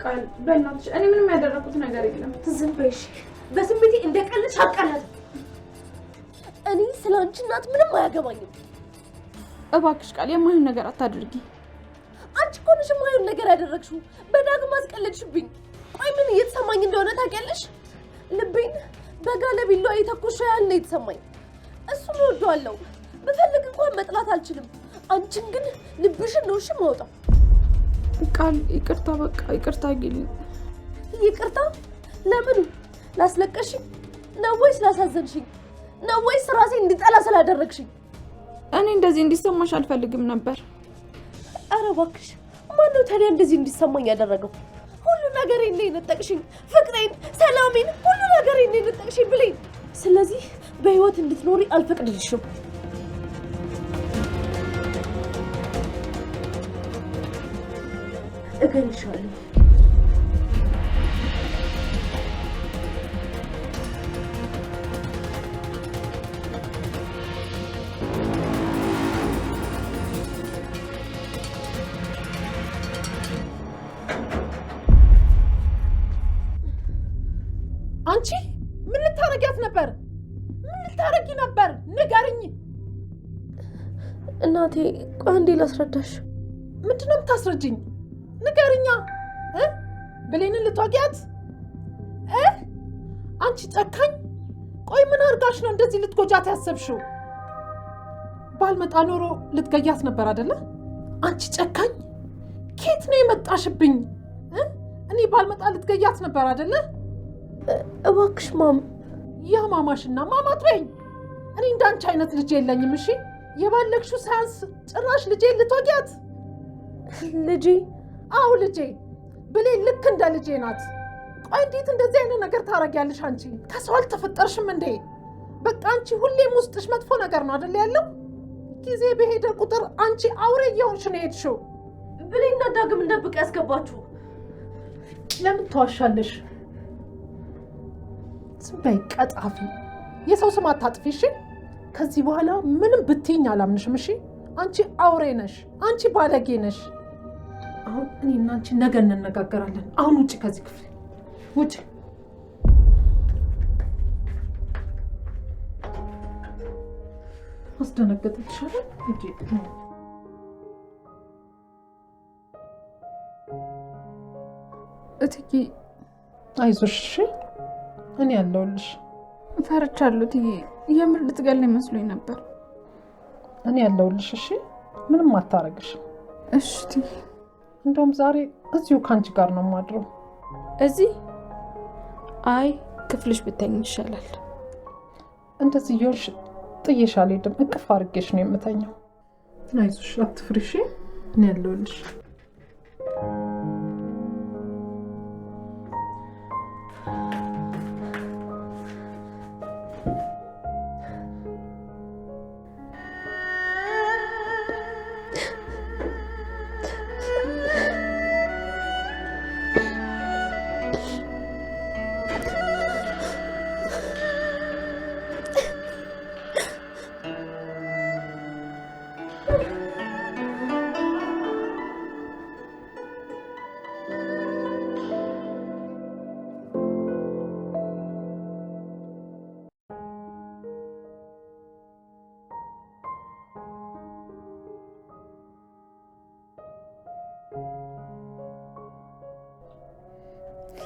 ቃል በእናትሽ እኔ ምንም ያደረኩት ነገር የለም። ዝም በይሽ። በስሜቴ እንደቀልሽ አቃላት። እኔ ስላንቺ እናት ምንም አያገባኝም። እባክሽ ቃል የማይሆን ነገር አታድርጊ። አንቺ እኮ ነሽ የማይሆን ነገር ያደረግሽው። በዳግም አስቀለድሽብኝ። ቆይ ምን እየተሰማኝ እንደሆነ ታውቂያለሽ? ልቤን በጋለ ቢላዋ የተኮሰው ያህል ነው የተሰማኝ። እሱን እወደዋለሁ። ብፈልግ እንኳን መጥላት አልችልም። አንቺን ግን ልብሽን ነው እሺ የማወጣው። ቃል ይቅርታ፣ በቃ ይቅርታ ግልኝ። ይቅርታ? ለምኑ? ላስለቀሽኝ ነው ወይስ ላሳዘንሽኝ ነው ወይስ ራሴን እንድጠላ ስላደረግሽኝ? እኔ እንደዚህ እንዲሰማሽ አልፈልግም ነበር። ኧረ እባክሽ፣ ማነው ታዲያ እንደዚህ እንዲሰማኝ ያደረገው? ሁሉ ነገሬን ነው የነጠቅሽኝ። ፍቅሬን፣ ሰላሜን፣ ሁሉ ነገሬን ነው የነጠቅሽኝ ብሌን። ስለዚህ በህይወት እንድትኖሪ አልፈቅድልሽም። እገልሻለሁ። አንቺ ምን ልታረጊያት ነበር? ምን ልታረጊ ነበር? ንገርኝ። እናቴ ቆይ አንዴ ላስረዳሽ። ምንድነው የምታስረጅኝ? ንገርኛ። ብሌንን ልትወጊያት? አንቺ ጨካኝ! ቆይ ምን አርጋሽ ነው እንደዚህ ልትጎጃት ያሰብሽው? ባልመጣ ኖሮ ልትገያት ነበር አይደለ? አንቺ ጨካኝ! ኬት ነው የመጣሽብኝ? እኔ ባልመጣ ልትገያት ነበር አይደለ? እባክሽ ማም። ያ ማማሽና ማማት በይኝ። እኔ እንዳንቺ አይነት ልጅ የለኝም። እሺ የባለግሽው ሳያንስ ጭራሽ ልጄ ልትወጊያት? ልጄ? አዎ ልጄ። ብሌን ልክ እንደ ልጄ ናት። ቆይ እንዴት እንደዚህ አይነት ነገር ታረጊያለሽ? አንቺ ከሰው አልተፈጠርሽም እንዴ? በቃ አንቺ ሁሌም ውስጥሽ መጥፎ ነገር ነው አይደል ያለው? ጊዜ በሄደ ቁጥር አንቺ አውሬ እየሆንሽ ነው የሄድሽው። ብሌንና ዳግም እንደብቅ ያስገባችሁ። ለምን ትዋሻለሽ? ዝም በይ ቀጣፊ። የሰው ስም አታጥፊ እሺ? ከዚህ በኋላ ምንም ብትይኝ አላምንሽም እሺ? አንቺ አውሬ ነሽ። አንቺ ባለጌ ነሽ። አሁን እኔና አንቺ ነገ እንነጋገራለን። አሁን ውጪ ከዚህ ክፍል ውጪ። አስደነገጠችሽ አይደል? ውጪ። እትዬ አይዞሽ እሺ? እኔ ያለሁልሽ። ፈርቻለሁ እትዬ። የምር ልትገለኝ መስሎኝ ነበር። እኔ ያለሁልሽ እሺ? ምንም አታረግሽም። እሺ እትዬ። እንደውም ዛሬ እዚሁ ካንቺ ጋር ነው የማድረው። እዚህ? አይ ክፍልሽ ብተኝ ይሻላል። እንደዚህ ይሆንሽ ጥዬሽ አልሄድም። እቅፍ አድርጌሽ ነው የምተኛው። አይዞሽ አትፍሪ እሺ? እኔ ያለሁልሽ።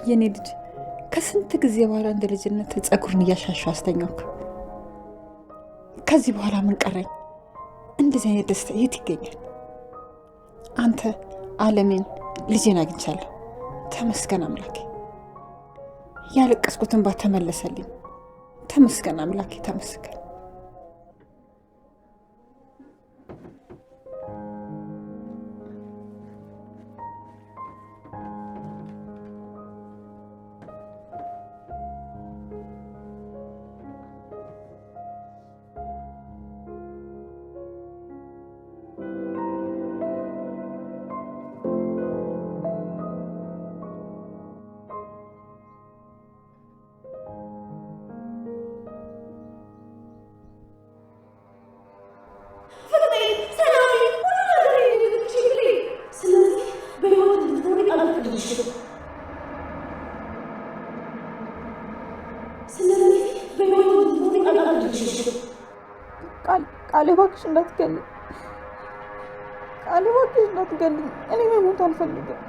የኔ ልጅ ከስንት ጊዜ በኋላ እንደ ልጅነት ጸጉርን እያሻሹ አስተኛውክ። ከዚህ በኋላ ምን ቀረኝ? እንደዚህ አይነት ደስታ የት ይገኛል? አንተ ዓለሜን ልጄን አግኝቻለሁ። ተመስገን አምላኬ። ያለቀስኩትን ባተመለሰልኝ። ተመስገን አምላኬ፣ ተመስገን። ቃል እባክሽ እንዳትገልኝ። ቃል እባክሽ እንዳትገልኝ። እኔ መሞት አልፈልግም።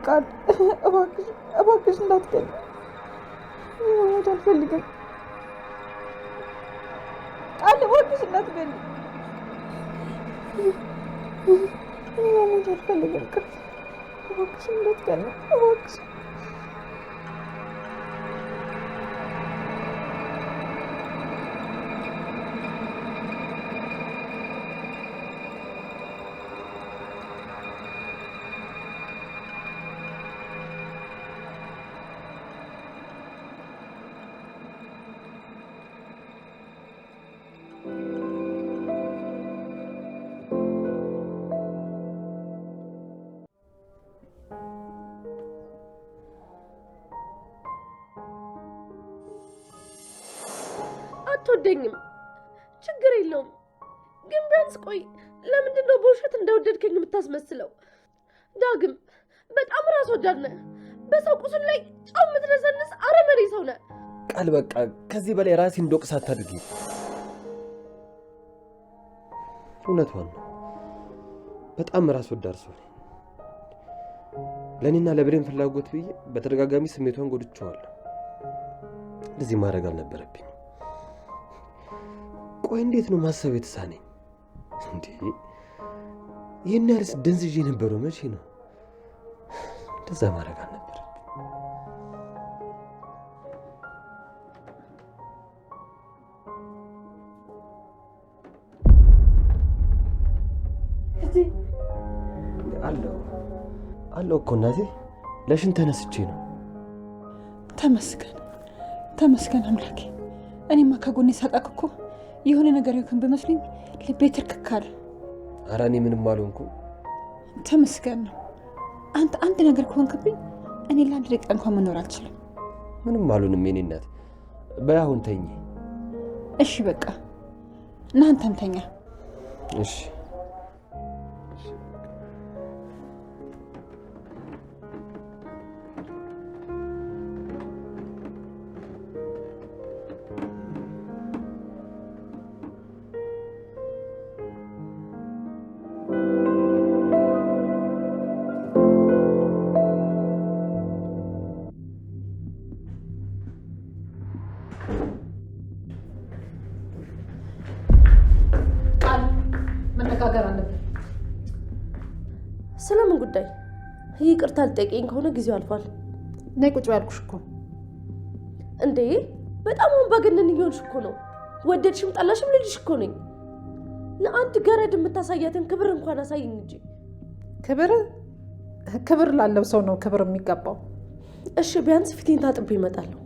ቃል እባክሽ እንዳትገልኝ። እኔ መሞት አልፈልግም። ቃል እባክሽ እንዳትገልኝ። እኔ መሞት አልፈልግም። ቃል እባክሽ እንዳትገልኝ። እባክሽ አትወደኝም፣ ችግር የለውም። ግን ቢያንስ ቆይ፣ ለምንድን ነው በውሸት እንደወደድከኝ የምታስመስለው? ዳግም በጣም ራስ ወዳድ ነህ። በሰው ቁስል ላይ ጨው የምትነሰንስ አረመኔ ሰው ነህ። ቃል በቃ ከዚህ በላይ ራሴን እንዶቅስ አታድርጊ። እውነቷን ነው። በጣም ራስ ወዳድ ሰው ነኝ። ለእኔና ለብሬን ፍላጎት ብዬ በተደጋጋሚ ስሜቷን ጎድቼዋለሁ። እንደዚህ ማድረግ አልነበረብኝ። ቆይ እንዴት ነው ማሰብ የተሳነኝ እንዴ? ይህን ያህልስ ደንዝዤ የነበረው መቼ ነው? እንደዛ ማድረግ አልነበረብኝ። አለው እኮ እናቴ፣ ለሽን ተነስቼ ነው። ተመስገን አምላኬ። እኔማ ከጎኔ ሳጣክ እኮ የሆነ ነገር ይሁን በመስለኝ ልቤ ትርክክ አለ። ኧረ እኔ ምንም አልሆንኩም። ተመስገን ነው። አንተ አንድ ነገር ከሆንክብኝ እኔ ለአንድ ደቂቃ እንኳን መኖር አልችልም። ምንም አልሆንም የኔ እናት። በይ አሁን ተኝ። እሺ በቃ ና አንተም ተኛ። እሺ መነጋገር አለብን። ስለምን ጉዳይ? ይቅርታ ልጠይቀኝ ከሆነ ጊዜው አልፏል። ነይ ቁጭ ያልኩሽ እኮ። እንዴ በጣም አምባገነን እየሆንሽ እኮ ነው። ወደድሽም ጠላሽም ልልሽ እኮ ነኝ። ለአንድ ገረድ የምታሳያትን ክብር እንኳን አሳይኝ እንጂ። ክብር ላለው ሰው ነው ክብር የሚገባው። እሺ ቢያንስ ፊቴን ታጥቤ እመጣለሁ።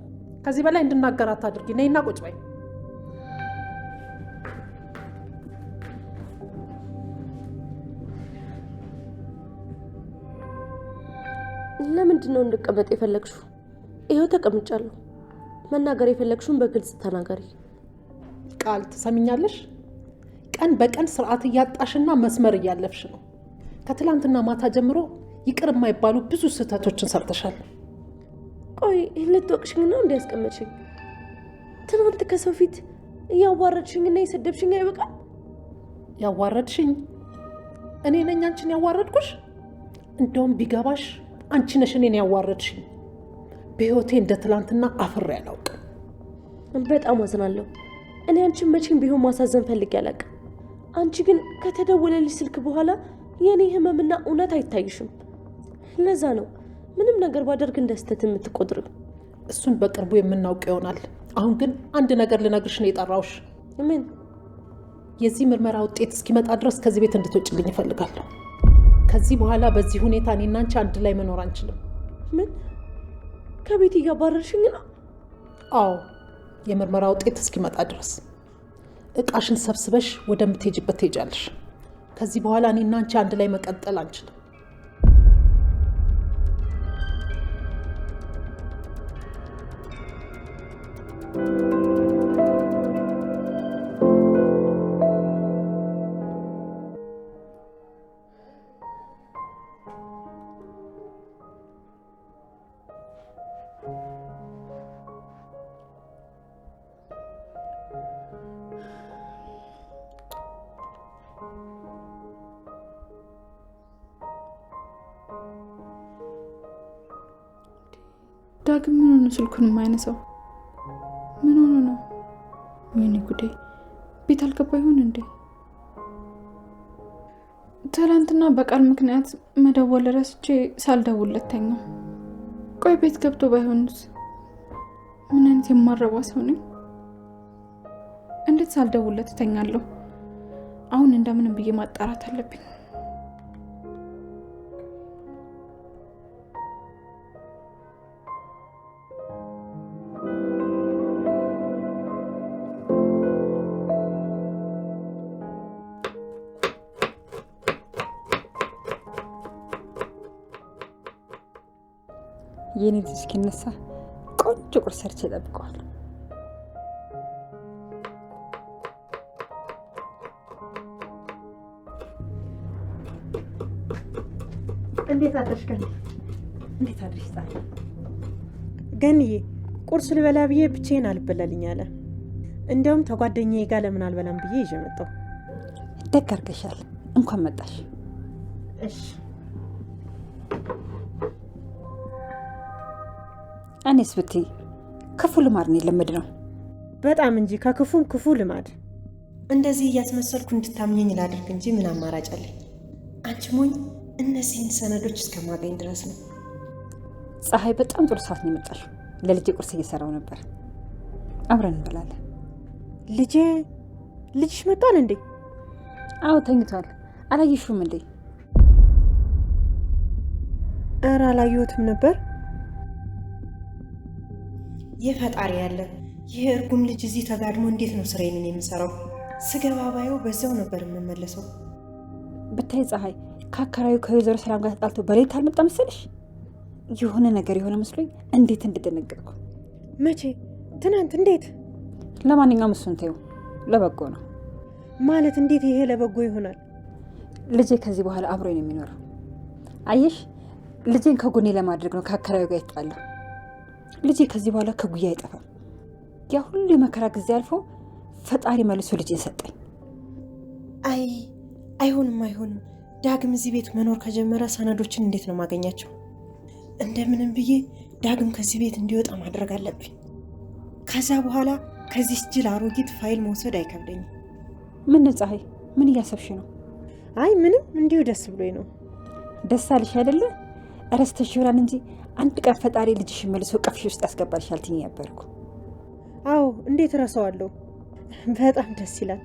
ከዚህ በላይ እንድናገር አታድርጊ። ነይና ቁጭ በይ። ለምንድን ነው እንድቀመጥ የፈለግሽው? ይኸው ተቀምጫለሁ። መናገር የፈለግሽውን በግልጽ ተናገሪ። ቃል ትሰሚኛለሽ? ቀን በቀን ስርዓት እያጣሽና መስመር እያለፍሽ ነው። ከትላንትና ማታ ጀምሮ ይቅር የማይባሉ ብዙ ስህተቶችን ሰርተሻል። ቆይ ልትወቅሽኝ ነው እንዲያስቀመጥሽኝ? ትናንት ከሰው ፊት እያዋረድሽኝና የሰደብሽኝ አይበቃም? ያዋረድሽኝ እኔ ነኝ አንቺን ያዋረድኩሽ? እንደውም ቢገባሽ አንቺ ነሽ እኔን ያዋረድሽኝ። በህይወቴ እንደ ትላንትና አፍሬ አላውቅም። በጣም አዝናለሁ። እኔ አንቺን መቼም ቢሆን ማሳዘን ፈልጌ አላውቅም። አንቺ ግን ከተደወለልሽ ስልክ በኋላ የኔ ህመምና እውነት አይታይሽም። ለዛ ነው ምንም ነገር ባደርግ እንደ ስህተት የምትቆጥሪው። እሱን በቅርቡ የምናውቅ ይሆናል። አሁን ግን አንድ ነገር ልነግርሽ ነው የጠራሁሽ። ምን? የዚህ ምርመራ ውጤት እስኪመጣ ድረስ ከዚህ ቤት እንድትወጪልኝ እፈልጋለሁ። ከዚህ በኋላ በዚህ ሁኔታ እኔና አንቺ አንድ ላይ መኖር አንችልም። ምን? ከቤት እያባረርሽኝ ነው? አዎ፣ የምርመራ ውጤት እስኪመጣ ድረስ እቃሽን ሰብስበሽ ወደምትሄጂበት ትሄጃለሽ። ከዚህ በኋላ እኔና አንቺ አንድ ላይ መቀጠል አንችልም። ዳግም ምን ሆነ? ስልኩን የማይነሳው ምን ሆነ ነው? ወይኔ ጉዴ! ቤት አልገባ ይሆን እንዴ? ትላንትና በቃል ምክንያት መደወል ረስቼ ሳልደውልለት ተኛው። ቆይ ቤት ገብቶ ባይሆንስ? ምን አይነት የማረባ ሰው ነኝ? እንዴት ሳልደውልለት ተኛለሁ? አሁን እንደምንም ብዬ ማጣራት አለብኝ። የኔ ልጅ እስኪነሳ ቆንጆ ቁርስ ሰርቼ እጠብቀዋለሁ። እንዴት አደርሽ ገኒ? እንዴት አድርሽ ጻፍ? ገንዬ ቁርስ ልበላ ብዬ ብቻዬን አልበላልኝ አለ። እንዲያውም ተጓደኛዬ ጋር ለምን አልበላም ብዬ ይዤ መጣሁ። ደግ አድርገሻል። እንኳን መጣሽ። እሺ እኔስ ብትይ ክፉ ልማድ ነው የለመድነው። በጣም እንጂ ከክፉም ክፉ ልማድ። እንደዚህ እያስመሰልኩ እንድታምኘኝ ላድርግ እንጂ ምን አማራጭ አለኝ? አንቺ ሞኝ፣ እነዚህን ሰነዶች እስከማገኝ ድረስ ነው። ፀሐይ በጣም ጥሩ ሰዓት ነው የመጣሽው። ለልጄ ቁርስ እየሰራው ነበር። አብረን እንበላለን። ልጅሽ መጣል እንዴ? አዎ ተኝቷል። አላየሽውም እንዴ? ኧረ አላየሁትም ነበር። የፈጣሪ ያለ ይህ እርጉም ልጅ እዚህ ተጋድሞ እንዴት ነው ስራዬን የምሰራው? ስገባ ባየው በዛው ነበር የምመለሰው። ብታይ ፀሐይ ከአከራዩ ከወይዘሮ ሰላም ጋር ተጣልቶ በሌሊት አልመጣ መሰለሽ? የሆነ ነገር የሆነ መስሎኝ እንዴት እንደደነገጥኩ። መቼ? ትናንት? እንዴት? ለማንኛውም እሱን ተይው፣ ለበጎ ነው። ማለት እንዴት ይሄ ለበጎ ይሆናል? ልጄ ከዚህ በኋላ አብሮኝ ነው የሚኖረው። አየሽ፣ ልጄን ከጎኔ ለማድረግ ነው ከአከራዩ ጋር የተጣላው። ልጄ ከዚህ በኋላ ከጉያ አይጠፋም። ያ ሁሉ የመከራ ጊዜ አልፎ ፈጣሪ መልሶ ልጄን ሰጠኝ። አይሆንም። ዳግም እዚህ ቤት መኖር ከጀመረ ሰነዶችን እንዴት ነው ማገኛቸው? እንደምንም ብዬ ዳግም ከዚህ ቤት እንዲወጣ ማድረግ አለብኝ። ከዛ በኋላ ከዚህ ጅል አሮጊት ፋይል መውሰድ አይከብደኝም። ምን ፀሐይ፣ ምን እያሰብሽ ነው? አይ ምንም፣ እንዲሁ ደስ ብሎኝ ነው። ደስ አለሽ አይደለ? እረስተሽ ይሆናል እንጂ አንድ ቀን ፈጣሪ ልጅሽን መልሶ ቀፍሽ ውስጥ ያስገባልሻል ትይኝ ነበርኩ። አዎ እንዴት እረሳዋለሁ? በጣም ደስ ይላል።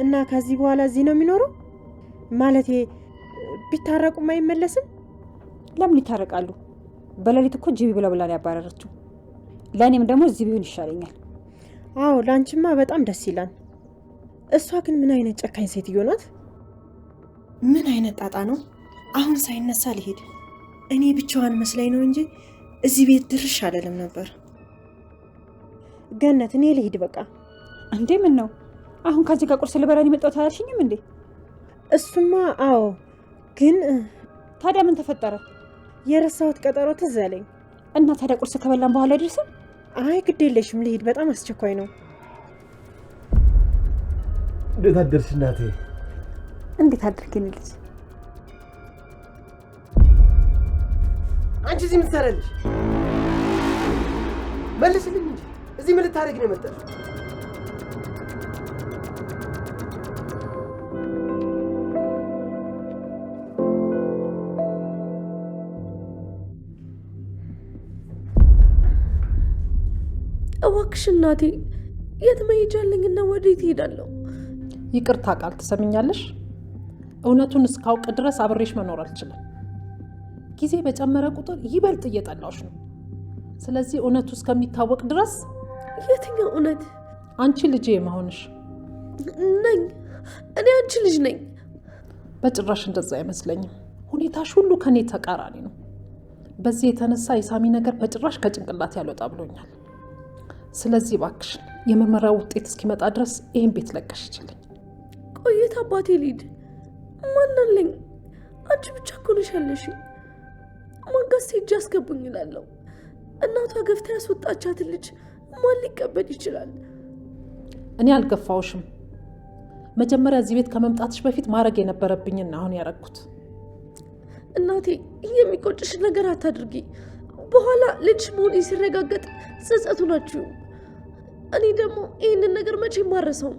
እና ከዚህ በኋላ እዚህ ነው የሚኖረው? ማለቴ ቢታረቁም አይመለስም? ለምን ይታረቃሉ? በሌሊት እኮ ጅቢ ብላ ያባረረችው። ለእኔም ደግሞ እዚህ ቢሆን ይሻለኛል። አዎ ላንቺማ በጣም ደስ ይላል። እሷ ግን ምን አይነት ጨካኝ ሴትዮ ናት? ምን አይነት ጣጣ ነው? አሁን ሳይነሳ ልሄድ። እኔ ብቻዋን መስላኝ ነው እንጂ እዚህ ቤት ድርሽ አይደለም ነበር። ገነት እኔ ልሄድ በቃ። እንዴ ምን ነው? አሁን ከዚህ ጋር ቁርስ ልበላን የመጣሁት አላልሽኝም እንዴ? እሱማ አዎ፣ ግን ታዲያ ምን ተፈጠረ? የረሳሁት ቀጠሮ ትዝ አለኝ። እና ታዲያ ቁርስ ከበላን በኋላ አይደርስም? አይ ግድ የለሽም ልሄድ፣ በጣም አስቸኳይ ነው። እንዴት አደርሽ እናቴ? እንዴት አድርገኝ ልጅ? አንቺ እዚህ ምን ትሰራለሽ? መልስልኝ እንጂ እዚህ ምን ልታረጊ ነው የመጣሽው? እባክሽ እናቴ፣ የት መሄጃ አለኝና ወዴት እሄዳለሁ? ይቅርታ ቃል ትሰምኛለሽ? እውነቱን እስካውቅ ድረስ አብሬሽ መኖር አልችልም። ጊዜ በጨመረ ቁጥር ይበልጥ እየጠላሽ ነው። ስለዚህ እውነቱ እስከሚታወቅ ድረስ። የትኛው እውነት? አንቺ ልጄ መሆንሽ። ነኝ እኔ አንቺ ልጅ ነኝ? በጭራሽ እንደዛ አይመስለኝም። ሁኔታሽ ሁሉ ከኔ ተቃራኒ ነው። በዚህ የተነሳ የሳሚ ነገር በጭራሽ ከጭንቅላት ያልወጣ ብሎኛል። ስለዚህ እባክሽን የምርመራው ውጤት እስኪመጣ ድረስ ይህን ቤት ለቀሽ ይችላል። ቆየት አባቴ ልሂድ? ማን አለኝ? አንቺ ብቻ እኮ ነሽ ያለሽኝ። ማንጋስ ሄጄ አስገቡኝ እላለሁ። እናቷ ገፍታ ያስወጣቻትን ልጅ ማን ሊቀበል ይችላል? እኔ አልገፋውሽም። መጀመሪያ እዚህ ቤት ከመምጣትሽ በፊት ማድረግ የነበረብኝና አሁን ያረግኩት። እናቴ የሚቆጭሽ ነገር አታድርጊ። በኋላ ልጅ መሆኔ ሲረጋገጥ ጸጸቱ ናችሁ። እኔ ደግሞ ይህንን ነገር መቼም ማረሰውም፣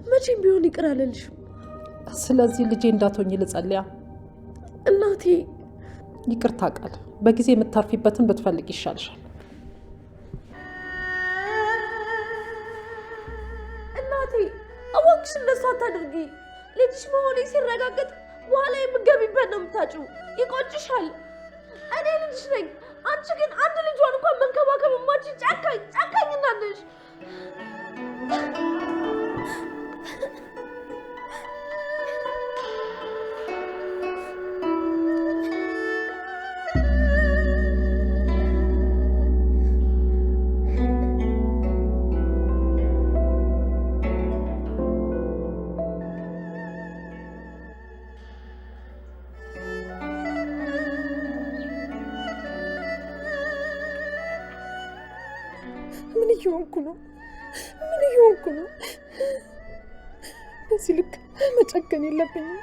መቼም ቢሆን ይቅር አልልሽም። ስለዚህ ልጄ እንዳትሆኝ ልጸልያ። እናቴ ይቅርታ ቃል በጊዜ የምታርፊበትን ብትፈልግ ይሻልሻል። እናቴ እባክሽ እንደሱ አታድርጊ። ልጅሽ መሆኔ ሲረጋገጥ በኋላ የምትገቢበት ነው የምታጭው። ይቆጭሻል። እኔ ልጅሽ ነኝ። አንቺ ግን አንድ ልጇን እንኳን መንከባከብ የማትችይ ጨካኝ እናት ነሽ። ምን እየሆንኩ ነው? ምን እየሆንኩ ነው? በዚህ ልክ መጨከን የለብኝም።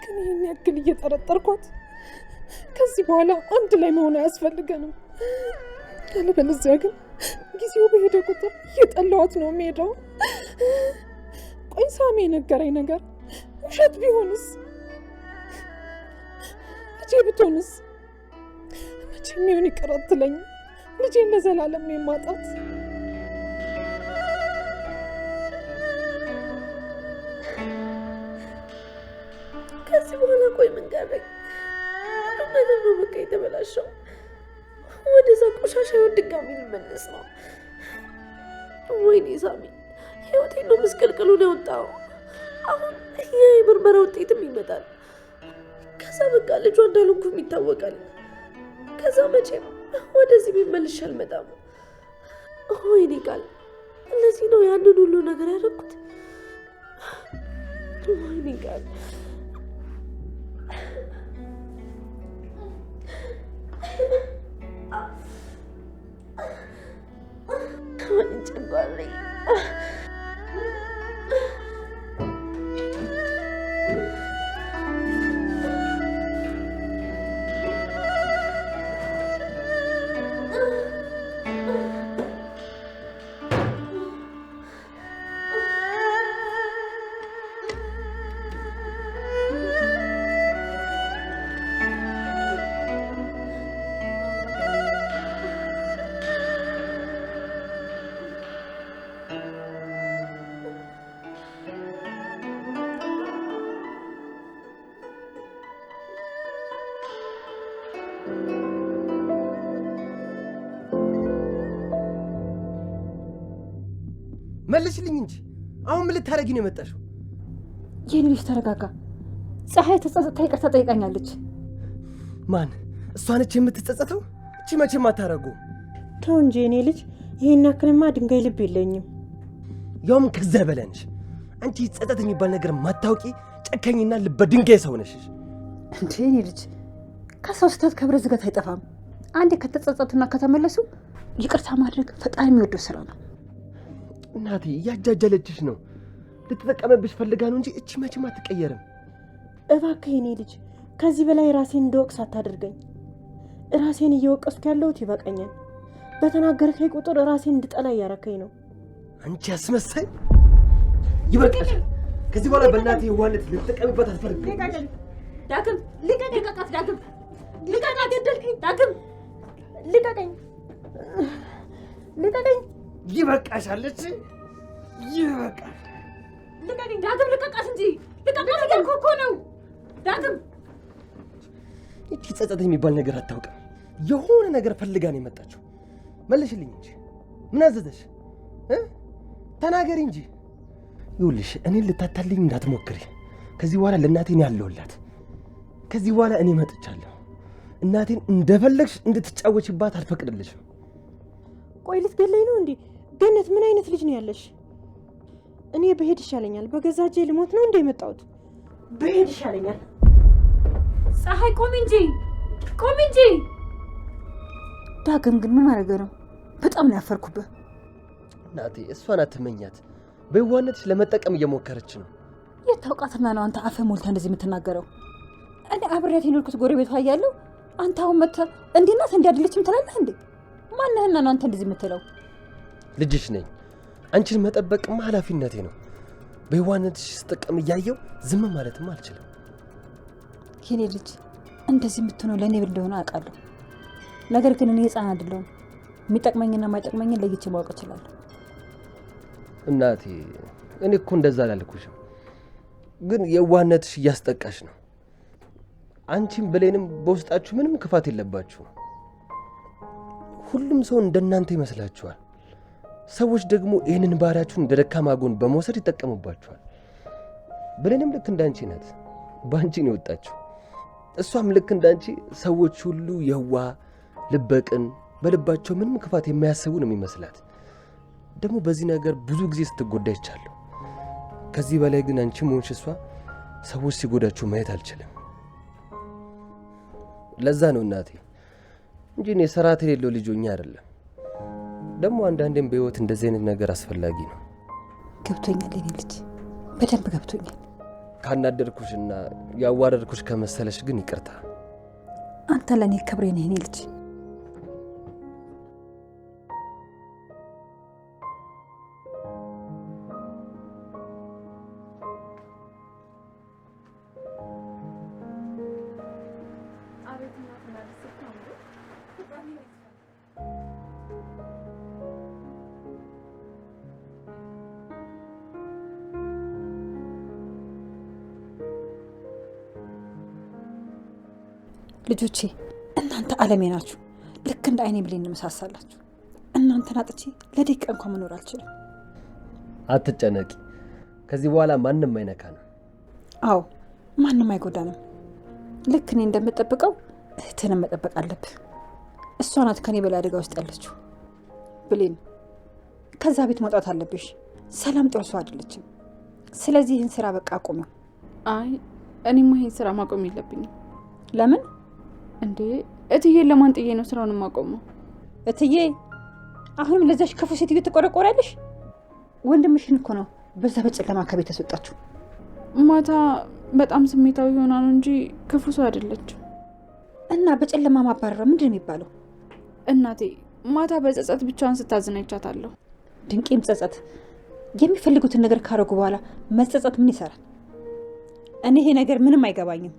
ግን ይህን ያክል እየጠረጠርኳት ከዚህ በኋላ አንድ ላይ መሆን አያስፈልገንም። ያለበለዚያ ግን ጊዜው በሄደ ቁጥር እየጠላኋት ነው የምሄደው። ቆይ ሳሚ የነገረኝ ነገር ውሸት ቢሆንስ? ልጄ ብትሆንስ? መቼም ይሁን ይቅር አትለኝም። ልጄን ለዘላለም ነው የማጣት። ከዚህ በኋላ ቆይ ምን ቀረኝ? ሁሉም ነገር ነው በቃ የተበላሸው። ወደዛ ቆሻሻ ህይወት ድጋሚ ልመለስ ነው። ወይኔ ሳሚ፣ ህይወቴን ነው ምስቅልቅሉን ያወጣው። አሁን የምርመራ ውጤትም ይመጣል። ከዛ በቃ ልጇ እንዳልሆንኩም ይታወቃል። ከዛ መቼም ወደዚህ ቢመልሽ አልመጣም። ወይኔ ቃል፣ እነዚህ ነው ያንን ሁሉ ነገር ያደረኩት። ወይኔ ቃል፣ ወይኔ ጨጓራዬ። መልሽልኝ እንጂ አሁን ምን ልታረጊ ነው የመጣሽው? የኔ ልጅ ተረጋጋ። ፀሐይ ተጸጽታ ይቅርታ ጠይቃኛለች። ማን? እሷ ነች የምትጸጸተው? እቺ መቼም አታረጉም። ተው እንጂ የኔ ልጅ፣ ይሄን ያክልማ ድንጋይ ልብ የለኝም። ያውም ከዛ በላይ ነሽ አንቺ። ጸጸት የሚባል ነገር ማታውቂ ጨካኝና ልበ ድንጋይ ሰው ነሽ። እንዴ የኔ ልጅ፣ ከሰው ስህተት ከብረት ዝገት አይጠፋም። አንዴ ከተጸጸቱና ከተመለሱ ይቅርታ ማድረግ ፈጣሪ የሚወደው ስራ ነው። እናቴ እያጃጃለችሽ ነው። ልትጠቀመብሽ ፈልጋ ነው እንጂ እቺ መቼም አትቀየርም። እባክህ የኔ ልጅ፣ ከዚህ በላይ ራሴን እንደወቅስ አታድርገኝ። ራሴን እየወቀስኩ ያለሁት ይበቃኛል። በተናገርከኝ ቁጥር ራሴን እንድጠላ እያረከኝ ነው። አንቺ አስመሳይ፣ ይበቃሻል። ከዚህ በኋላ በእናቴ የዋነት ልትጠቀምበት አትፈልግም። ዳግም ልቀቃት! ዳግም ልቀቃት! ገደልከኝ! ዳግም ልቀቀኝ! ልቀቀኝ! ይበቃሻለች። ይበቃል። ልቀቀኝ! ዳግም ልቀቃት እንጂ! ልቀቃት እያልኩህ እኮ ነው። ዳግም እቺ ጸጸት የሚባል ነገር አታውቅም። የሆነ ነገር ፈልጋ ነው የመጣችው። መልሽልኝ እንጂ ምን አዘዘሽ? ተናገሪ እንጂ። ይኸውልሽ እኔን ልታታልኝ እንዳትሞክሪ። ከዚህ በኋላ ለእናቴን ያለውላት። ከዚህ በኋላ እኔ መጥቻለሁ። እናቴን እንደፈለግሽ እንድትጫወችባት አልፈቅድልሽም። ቆይ ልትገለኝ ነው እንዴ? ገነት፣ ምን አይነት ልጅ ነው ያለሽ? እኔ በሄድ ይሻለኛል። በገዛ እጄ ልሞት ነው እንደ የመጣሁት። በሄድ ይሻለኛል። ፀሐይ ቆሚ እንጂ! ቆሚ እንጂ! ዳግም ግን ምን ማድረግ ነው? በጣም ነው ያፈርኩብህ። እናቴ እሷን አትመኛት። በዋነትሽ ለመጠቀም እየሞከረች ነው። የት ታውቃትና ነው አንተ አፈ ሞልታ እንደዚህ የምትናገረው? እኔ አብሬያት የኖርኩት ጎረቤቷ እያለሁ አንተ አሁን መጥተህ እንዲህ ናት እንዲህ አይደለችም ትላለህ እንዴ? ማንህና ነው አንተ እንደዚህ የምትለው? ልጅሽ ነኝ። አንቺን መጠበቅማ ኃላፊነቴ ነው። በህዋነትሽ ስጠቀም እያየው ዝም ማለትም አልችልም። የኔ ልጅ እንደዚህ የምትሆነው ለእኔ ብል እንደሆነ አውቃለሁ። ነገር ግን እኔ ህፃን አይደለሁም። የሚጠቅመኝና የማይጠቅመኝን ለይቼ ማወቅ እችላለሁ። እናቴ እኔ እኮ እንደዛ አላልኩሽም፣ ግን የዋህነትሽ እያስጠቃሽ ነው። አንቺም ብሌንም በውስጣችሁ ምንም ክፋት የለባችሁ። ሁሉም ሰው እንደናንተ ይመስላችኋል። ሰዎች ደግሞ ይህንን ባህሪያችሁን እንደ ደካማ ጎን በመውሰድ ይጠቀሙባችኋል። ብሌንም ልክ እንዳንቺ ናት፣ በአንቺ ነው የወጣችው። እሷም ልክ እንዳንቺ ሰዎች ሁሉ የዋህ ልበቅን፣ በልባቸው ምንም ክፋት የማያስቡ ነው የሚመስላት። ደግሞ በዚህ ነገር ብዙ ጊዜ ስትጎዳ ይቻለሁ። ከዚህ በላይ ግን አንቺም ሆንሽ እሷ ሰዎች ሲጎዳችሁ ማየት አልችልም። ለዛ ነው እናቴ እንጂ እኔ ስርዓት የሌለው ልጅ ሆኜ አይደለም። ደግሞ አንዳንዴም በህይወት እንደዚህ አይነት ነገር አስፈላጊ ነው። ገብቶኛል የኔ ልጅ፣ በደንብ ገብቶኛል። ካናደድኩሽና ያዋረድኩሽ ከመሰለሽ ግን ይቅርታ። አንተ ለእኔ ክብሬ ነህ የኔ ልጅ። ልጆቼ እናንተ ዓለሜ ናችሁ። ልክ እንደ አይኔ ብሌን እንመሳሳላችሁ። እናንተን አጥቼ ለደቂቃ እንኳን መኖር አልችልም። አትጨነቂ፣ ከዚህ በኋላ ማንም አይነካንም። አዎ ማንም አይጎዳንም። ልክ እኔ እንደምጠብቀው እህትንም መጠበቅ አለብህ። እሷ ናት ከኔ በላይ አደጋ ውስጥ ያለችው። ብሌን ከዛ ቤት መውጣት አለብሽ። ሰላም ጥሩ ሰው አይደለችም። ስለዚህ ይህን ስራ በቃ አቁሚው። አይ እኔማ ይህን ስራ ማቆም የለብኝም። ለምን እንዴ? እትዬን ለማን ጥዬ ነው ስራውን ማቆመው? እትዬ አሁንም ለዛሽ ክፉ ሴትዮ ትቆረቆራለሽ? ወንድምሽን እኮ ነው በዛ በጨለማ ከቤት ያስወጣችሁ። ማታ በጣም ስሜታዊ ሆና ነው እንጂ ክፉ ሰው አይደለችም። እና በጨለማ ማባረር ምንድን ነው የሚባለው? እናቴ ማታ በጸጸት ብቻዋን ስታዝን አይቻታለሁ። ድንቄም ጸጸት። የሚፈልጉትን ነገር ካረጉ በኋላ መጸጸት ምን ይሰራል? እኔ ይሄ ነገር ምንም አይገባኝም።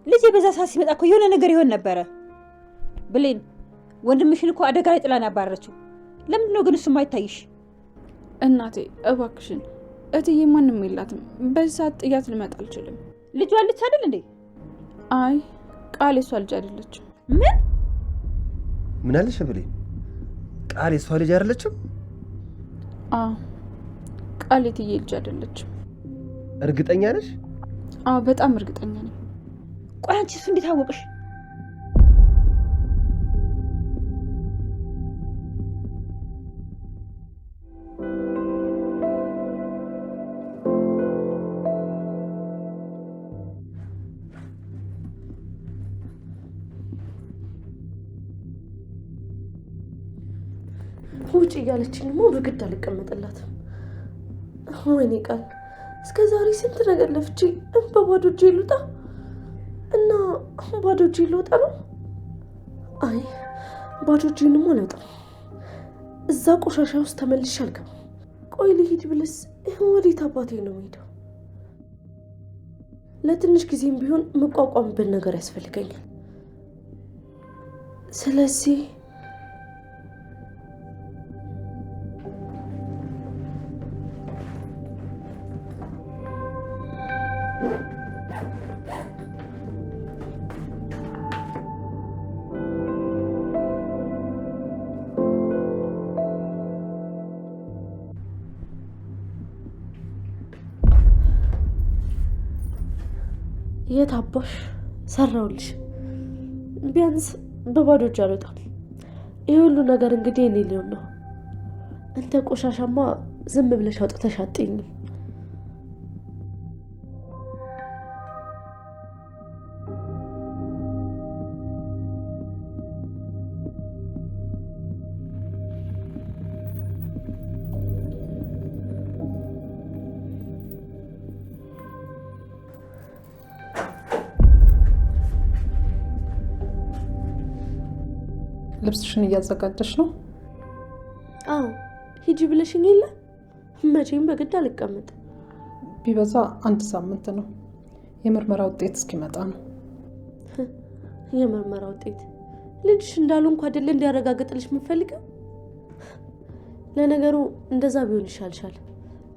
ልጄ በዛ ሰዓት ሲመጣ እኮ የሆነ ነገር ይሆን ነበረ። ብሌን ወንድምሽን እኮ አደጋ ላይ ጥላን ያባረረችው። ለምንድን ነው ግን እሱም አይታይሽ? እናቴ እባክሽን፣ እትዬ ማንም የላትም። በዚህ ሰዓት ጥያት ልመጣ አልችልም። ልጇ አለች አይደል እንዴ? አይ ቃል የሷ ልጅ አይደለችም። ምን አለሽ ብሌን? ቃል የሷ ልጅ አይደለችም? ቃል የትዬ ልጅ አይደለችም። እርግጠኛ ነሽ? በጣም እርግጠኛ ነኝ። ቆይ አንቺ እሱ እንዴት አወቅሽ? ውጭ እያለችኝ ሞ በግድ አልቀመጥላትም። ወይኔ ቃል፣ እስከ ዛሬ ስንት ነገር ለፍቼ በባዶ እጄ ልውጣ እና ባዶ እጄ ልወጣ ነው? አይ ባዶ እጄንማ አልወጣም። እዛ ቆሻሻ ውስጥ ተመልሼ አልገባም። ቆይ ልሂድ ብልስ ወዴት አባቴ ነው የምሄደው? ለትንሽ ጊዜም ቢሆን መቋቋምበት ነገር ያስፈልገኛል። ስለዚህ የት አባሽ ሰራውልሽ? ቢያንስ በባዶ እጅ አልወጣም። ይሄ ሁሉ ነገር እንግዲህ እኔ ሊሆን ነው። እንደ ቆሻሻማ ዝም ብለሽ አውጥተሽ አትይኝም። ልብስሽን እያዘጋጀሽ ነው? አዎ ሂጂ ብለሽኝ የለ መቼም በግድ አልቀመጥ። ቢበዛ 1 ሳምንት ነው። የምርመራ ውጤት እስኪመጣ ነው። የምርመራ ውጤት ልጅሽ እንዳልሆንኩ አይደለ እንዲያረጋግጥልሽ የምፈልገው? ለነገሩ እንደዛ ቢሆን ይሻልሻል።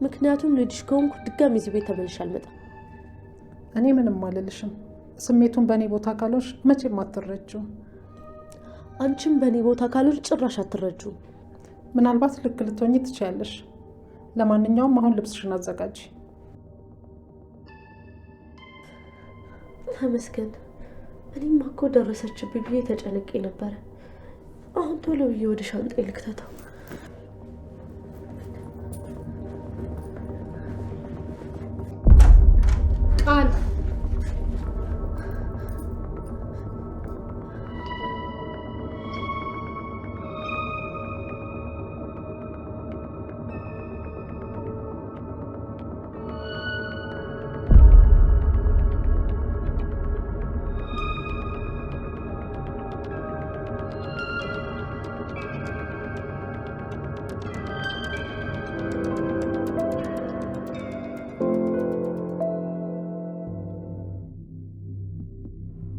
ምክንያቱም ልጅሽ ከሆንኩ ድጋሚ እዚህ ቤት ተመልሼ አልመጣም። እኔ ምንም አልልሽም። ስሜቱን በእኔ ቦታ ካሎሽ መቼም አትረጂው። አንቺም በእኔ ቦታ ካሎሽ ጭራሽ አትረጂው። ምናልባት ልክ ልትሆኚ ትችያለሽ። ለማንኛውም አሁን ልብስሽን አዘጋጂ። ተመስገን። እኔማ እኮ ደረሰችብኝ ብዬ ተጨንቄ ነበረ። አሁን ቶሎ ብዬ ወደ ሻንጣዬ ልክተተው። ቃል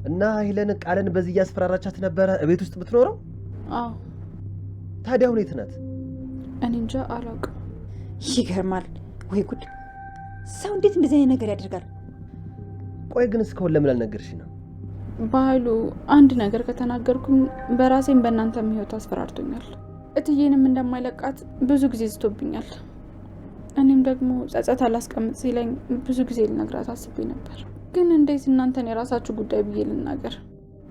እና ሄለን ቃልን በዚህ እያስፈራራቻት ነበረ ቤት ውስጥ ብትኖረው? አዎ። ታዲያ ሁኔት ናት? እኔ እንጃ አላውቅም። ይገርማል። ወይ ጉድ! ሰው እንዴት እንደዚህ አይነት ነገር ያደርጋል? ቆይ ግን እስካሁን ለምን አልነገርሽኝ ነው? በኃይሉ አንድ ነገር ከተናገርኩኝ በራሴም በእናንተም ህይወት አስፈራርቶኛል። እትዬንም እንደማይለቃት ብዙ ጊዜ ዝቶብኛል። እኔም ደግሞ ጸጸት አላስቀምጥ ሲለኝ ብዙ ጊዜ ልነግራት አስቤ ነበር። ግን እንዴት እናንተን የራሳችሁ ጉዳይ ብዬ ልናገር?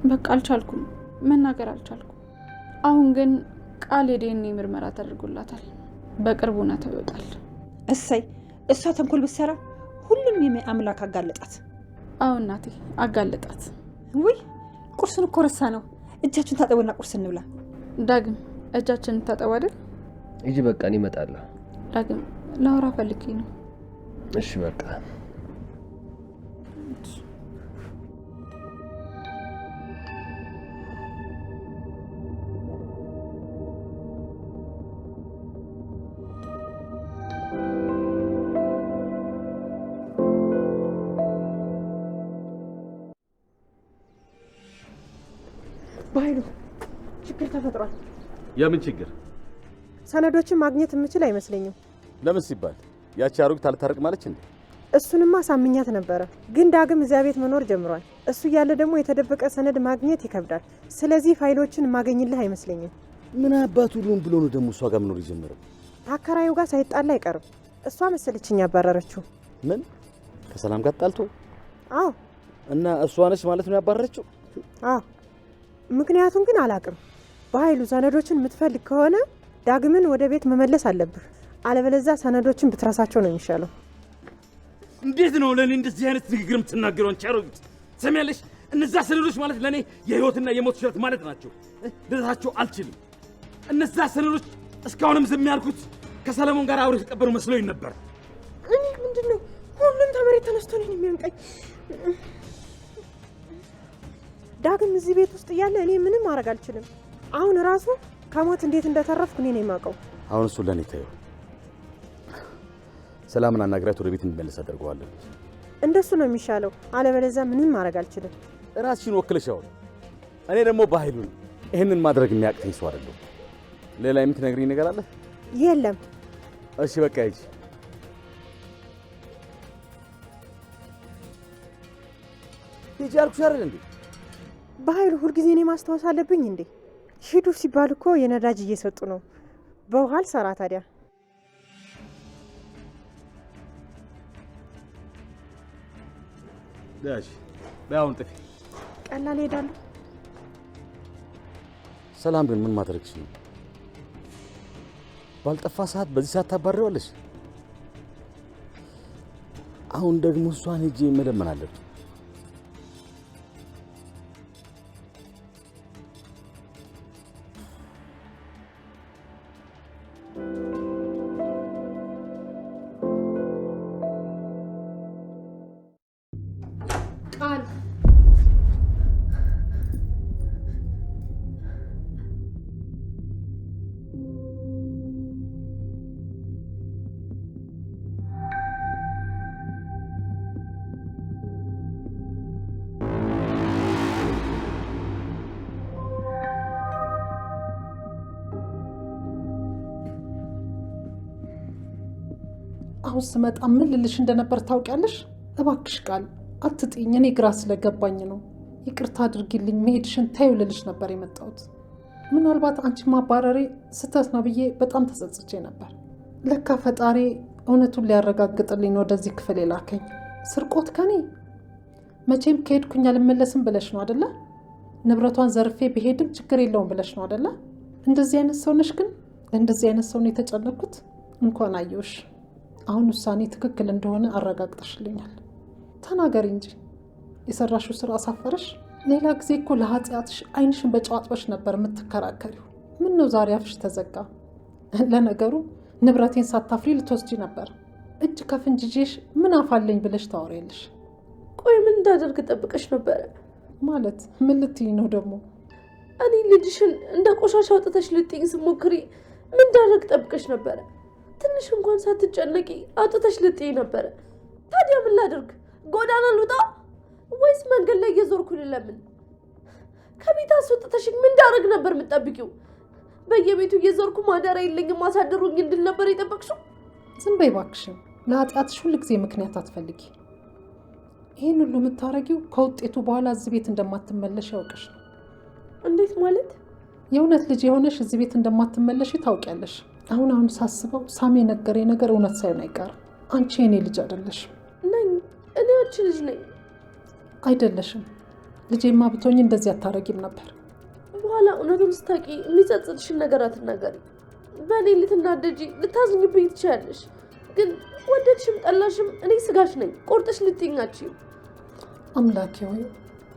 በቃ አልቻልኩም፣ መናገር አልቻልኩም። አሁን ግን ቃል የዲኤንኤ ምርመራ ተደርጎላታል። በቅርቡ እውነታው ይወጣል። እሰይ! እሷ ተንኮል ብትሰራ ሁሉንም አምላክ አጋለጣት። አዎ እናቴ አጋለጣት። ውይ ቁርሱን እኮ ረሳ ነው። እጃችሁን ታጠቡና ቁርስ እንብላ። ዳግም እጃችንን ታጠቡ አይደል? ሂጂ በቃ እኔ እመጣለሁ። ዳግም ላውራ ፈልጌ ነው። እሺ በቃ በኃይሉ ችግር ተፈጥሯል። የምን ችግር? ሰነዶችን ማግኘት የምችል አይመስለኝም። ለምን ሲባል ያቺ አሮጊት አልታረቅ ማለች እንዴ? እሱንማ ሳምኛት ነበረ፣ ግን ዳግም እዚያ ቤት መኖር ጀምሯል። እሱ እያለ ደግሞ የተደበቀ ሰነድ ማግኘት ይከብዳል። ስለዚህ ፋይሎችን ማገኝልህ አይመስለኝም። ምን አባቱ ሁሉም ብሎ ነው ደግሞ እሷ ጋር መኖር የጀመረው? አከራዩ ጋር ሳይጣላ አይቀርም። እሷ መሰለችኝ ያባረረችው። ምን ከሰላም ጋር ጣልቶ? አዎ። እና እሷ ነች ማለት ነው ያባረረችው? አዎ። ምክንያቱም ግን አላቅም። በኃይሉ ሰነዶችን የምትፈልግ ከሆነ ዳግምን ወደ ቤት መመለስ አለብህ። አለበለዚያ ሰነዶችን ብትረሳቸው ነው የሚሻለው። እንዴት ነው ለኔ እንደዚህ አይነት ንግግር የምትናገረው? አንቺ አሮጊት ሰሚያለሽ? እነዛ ሰነዶች ማለት ለኔ የህይወትና የሞት ሽረት ማለት ናቸው። ልረሳቸው አልችልም። እነዛ ሰነዶች እስካሁንም ዝም ያልኩት ከሰለሞን ጋር አብረው የተቀበሩ መስሎኝ ነበር። እኔ ምንድነው ሁሉም ተመሬት ተነስቶ ነው የሚያንቀኝ። ዳግም እዚህ ቤት ውስጥ እያለ እኔ ምንም ማድረግ አልችልም። አሁን ራሱ ከሞት እንዴት እንደተረፍኩ እኔ ነኝ የማውቀው። አሁን እሱ ለኔ ታየው። ሰላምን አናግራት ወደ ቤት እንመለስ አደርገዋለሁ። እንደሱ ነው የሚሻለው። አለበለዚያ ምንም ማድረግ አልችልም። ራስሽን ወክለሽ አውሪ። እኔ ደግሞ በኃይሉ ይሄንን ማድረግ የሚያቅተኝ ሰው አይደለም። ሌላ የምትነግሪኝ ነገር አለ? የለም። እሺ በቃ ሂጂ። ሂጂ አልኩሽ አይደል እንዴ? በኃይሉ ሁልጊዜ እኔ ማስታወስ አለብኝ እንዴ? ሂዱ ሲባል እኮ የነዳጅ እየሰጡ ነው። በውሃ አልሰራ ታዲያ። ዳሽ በአሁን ጥፊ ቀላል ሄዳለሁ። ሰላም ግን ምን ማድረግሽ ነው? ባልጠፋ ሰዓት በዚህ ሰዓት ታባረዋለሽ። አሁን ደግሞ እሷን ሄጄ መለመን አለብኝ። አሁን ስመጣ ምን ልልሽ እንደነበር ታውቂያለሽ? እባክሽ ቃል አትጥኝ፣ እኔ ግራ ስለገባኝ ነው። ይቅርታ አድርጊልኝ፣ መሄድሽን ታዩ ልልሽ ነበር የመጣሁት። ምናልባት አንቺ ማባረሬ ስህተት ነው ብዬ በጣም ተጸጽቼ ነበር። ለካ ፈጣሪ እውነቱን ሊያረጋግጥልኝ ወደዚህ ክፍል የላከኝ። ስርቆት ከኔ መቼም ከሄድኩኝ አልመለስም ብለሽ ነው አደለ? ንብረቷን ዘርፌ ብሄድም ችግር የለውም ብለሽ ነው አደለ? እንደዚህ አይነት ሰው ነሽ። ግን ለእንደዚህ አይነት ሰው ነው የተጨነኩት። እንኳን አየሁሽ። አሁን ውሳኔ ትክክል እንደሆነ አረጋግጠሽልኛል። ተናገሪ እንጂ የሰራሽው ስራ አሳፈረሽ? ሌላ ጊዜ እኮ ለኃጢአትሽ አይንሽን በጨዋጥበሽ ነበር የምትከራከሪው። ምን ነው ዛሬ አፍሽ ተዘጋ? ለነገሩ ንብረቴን ሳታፍሪ ልትወስጂ ነበር። እጅ ከፍንጅ ይዤሽ ምን አፋለኝ ብለሽ ታወሪያለሽ? ቆይ ምን እንዳደርግ ጠብቀሽ ነበረ? ማለት ምን ልትይ ነው ደግሞ? እኔ ልጅሽን እንደ ቆሻሻ አውጥተሽ ልጥኝ ስሞክሪ ምን እንዳደርግ ጠብቀሽ ነበረ? ትንሽ እንኳን ሳትጨነቂ አውጥተሽ ልጥኝ ነበረ። ታዲያ ምን ላድርግ? ጎዳና ልውጣ ወይስ መንገድ ላይ እየዞርኩ ልለምን? ከቤት አስወጥተሽኝ ምን እንዳደርግ ነበር የምትጠብቂው? በየቤቱ እየዞርኩ ማደሪያ የለኝም ማሳደሩኝ እንድል ነበር የጠበቅሽው? ዝም በይ እባክሽን። ለኃጢአትሽ ሁል ጊዜ ምክንያት አትፈልጊ። ይህን ሁሉ የምታረጊው ከውጤቱ በኋላ እዚህ ቤት እንደማትመለሽ ያውቅሽ ነው። እንዴት ማለት? የእውነት ልጅ የሆነሽ እዚህ ቤት እንደማትመለሽ ታውቂያለሽ። አሁን ሳስበው ሳሚ የነገረኝ ነገር እውነት ሳይሆን አይቀርም። አንቺ የኔ ልጅ አይደለሽም። ነኝ። እኔ አንቺ ልጅ ነኝ። አይደለሽም። ልጄማ ብትሆኚ እንደዚህ አታረጊም ነበር። በኋላ እውነቱን ስታቂ የሚጸጽትሽን ነገር አትናገሪ። በእኔ ልትናደጂ ልታዝኝብኝ ትችያለሽ። ግን ወደድሽም ጠላሽም እኔ ስጋሽ ነኝ። ቆርጠሽ ልትይኛችው። አምላኬ ሆይ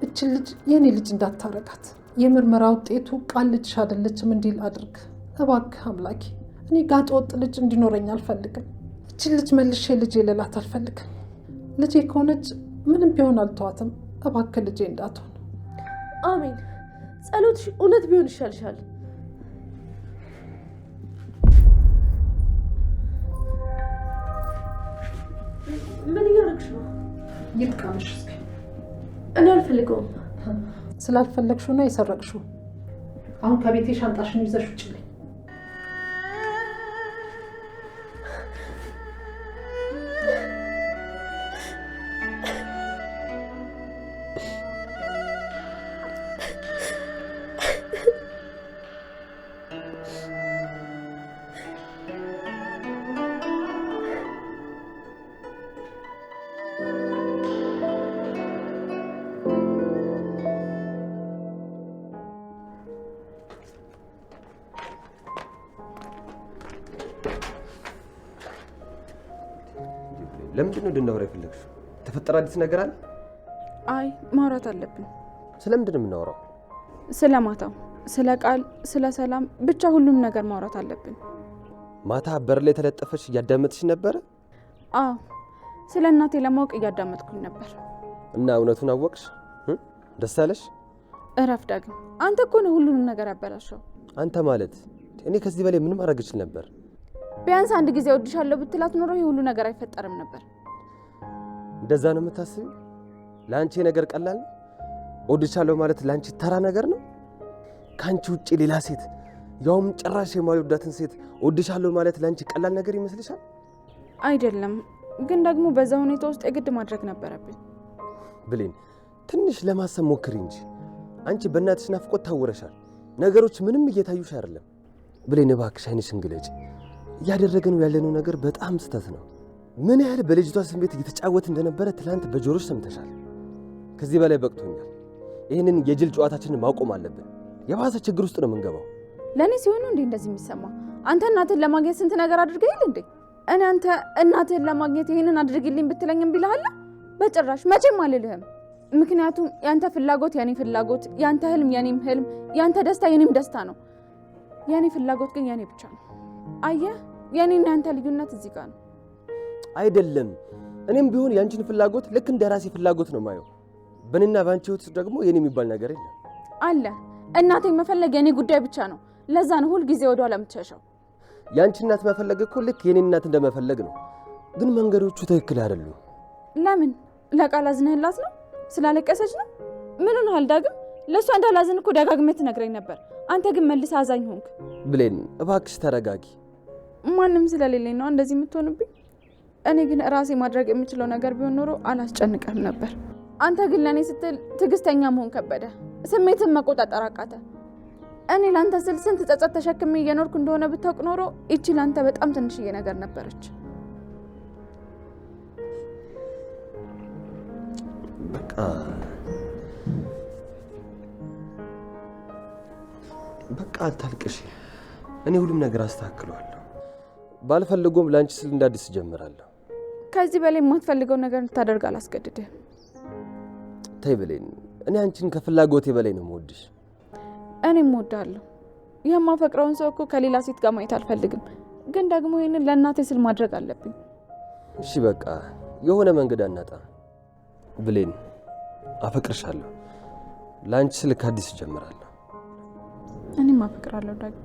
እችን ልጅ የኔ ልጅ እንዳታረጋት። የምርመራ ውጤቱ ቃል ልጅሽ አይደለችም እንዲል አድርግ እባክህ አምላኬ። እኔ ጋጥ ወጥ ልጅ እንዲኖረኝ አልፈልግም። እችን ልጅ መልሼ ልጄ ልላት አልፈልግም። ልጄ ከሆነች ምንም ቢሆን አልተዋትም። እባክህ ልጄ እንዳትሆን። አሜን። ጸሎትሽ እውነት ቢሆን ይሻልሻል። ምን እያደረግሽ ነው? ይጥቃምሽ እስኪ። እኔ አልፈልገውም። ስላልፈለግሽው ነው የሰረቅሽው። አሁን ከቤቴ ሻንጣሽን ይዘሽ ውጭልኝ። ለምንድን ነው እንድናወራ የፈለግሽው? ተፈጠረ አዲስ ነገር አለ? አይ ማውራት አለብን። ስለምንድን ነው የምናወራው? ስለ ማታው፣ ስለ ቃል፣ ስለ ሰላም፣ ብቻ ሁሉም ነገር ማውራት አለብን። ማታ በር ላይ ተለጠፈሽ እያዳመጥሽ ነበረ? አዎ፣ ስለ እናቴ ለማወቅ እያዳመጥኩኝ ነበር። እና እውነቱን አወቅሽ? ደስ አለሽ? እረፍ ዳግም። አንተ እኮ ነው ሁሉንም ነገር ያበላሸው። አንተ ማለት እኔ ከዚህ በላይ ምን ማድረግ እችል ነበር? ቢያንስ አንድ ጊዜ እወድሻለሁ ብትላት ኖሮ ይሄ ሁሉ ነገር አይፈጠርም ነበር። እንደዛ ነው የምታስቢው? ለአንቺ ነገር ቀላል ነው? እወድሻለሁ ማለት ለአንቺ ተራ ነገር ነው? ከአንቺ ውጭ ሌላ ሴት፣ ያውም ጭራሽ የማልወዳትን ሴት እወድሻለሁ ማለት ለአንቺ ቀላል ነገር ይመስልሻል? አይደለም፣ ግን ደግሞ በዛ ሁኔታ ውስጥ የግድ ማድረግ ነበረብኝ። ብሌን፣ ትንሽ ለማሰብ ሞክሪ እንጂ። አንቺ በእናትሽ ናፍቆት ታውረሻል። ነገሮች ምንም እየታዩሽ አይደለም። ብሌን እባክሽ ዓይንሽን ግለጪ። እያደረግነው ያለነው ነገር በጣም ስህተት ነው። ምን ያህል በልጅቷ ስሜት እየተጫወት እንደነበረ ትላንት በጆሮሽ ሰምተሻል። ከዚህ በላይ በቅቶኛል። ይህንን የጅል ጨዋታችንን ማቆም አለብን። የባሰ ችግር ውስጥ ነው የምንገባው። ለእኔ ሲሆኑ እንዴ እንደዚህ የሚሰማ? አንተ እናትን ለማግኘት ስንት ነገር አድርገሃል እንዴ? እኔ አንተ እናትን ለማግኘት ይሄንን አድርግልኝ ብትለኝም ቢልሃል? በጭራሽ መቼም አልልህም። ምክንያቱም ያንተ ፍላጎት የኔ ፍላጎት፣ ያንተ ህልም የኔም ህልም፣ ያንተ ደስታ የኔም ደስታ ነው። የኔ ፍላጎት ግን የኔ ብቻ ነው። አየህ፣ የኔና ያንተ ልዩነት እዚህ ጋር ነው። አይደለም፣ እኔም ቢሆን ያንቺን ፍላጎት ልክ እንደ ራሴ ፍላጎት ነው ማየው። በእኔና ባንቺ ህይወት ደግሞ የኔ የሚባል ነገር የለም። አለ። እናቴን መፈለግ የኔ ጉዳይ ብቻ ነው። ለዛ ነው ሁል ጊዜ ወደ ኋላ የምትሸሸው። ያንቺ እናት መፈለግ እኮ ልክ የኔ እናት እንደመፈለግ ነው። ግን መንገዶቹ ትክክል አይደሉም። ለምን? ለቃል አዝነህላት ነው? ስላለቀሰች ነው? ምን ሆነሃል ዳግም? ለእሷ እንዳላዝን እኮ ደጋግመህ ትነግረኝ ነበር። አንተ ግን መልስ አዛኝ ሆንክ። ብሌን እባክሽ ተረጋጊ። ማንም ስለሌለኝ ነው እንደዚህ የምትሆንብኝ። እኔ ግን ራሴ ማድረግ የምችለው ነገር ቢሆን ኖሮ አላስጨንቀም ነበር። አንተ ግን ለእኔ ስትል ትዕግስተኛ መሆን ከበደ፣ ስሜትን መቆጣጠር አቃተ። እኔ ለአንተ ስል ስንት ጸጸት ተሸክሜ እየኖርኩ እንደሆነ ብታውቅ ኖሮ ይቺ ለአንተ በጣም ትንሽዬ ነገር ነበረች። በቃ አታልቅሽ። እኔ ሁሉም ነገር አስተካክለዋለሁ። ባልፈልጎም ለአንቺ ስል እንዳዲስ እጀምራለሁ። ከዚህ በላይ የማትፈልገው ነገር እንድታደርግ አላስገድድህም። ተይ ብሌን፣ እኔ አንቺን ከፍላጎቴ በላይ ነው የምወድሽ። እኔም እወድሃለሁ። የማፈቅረውን ሰው እኮ ከሌላ ሴት ጋር ማየት አልፈልግም፣ ግን ደግሞ ይህንን ለእናቴ ስል ማድረግ አለብኝ። እሺ በቃ የሆነ መንገድ አናጣ። ብሌን አፈቅርሻለሁ። ለአንቺ ስል ከአዲስ እጀምራለሁ። እኔም አፈቅራለሁ ዳግም።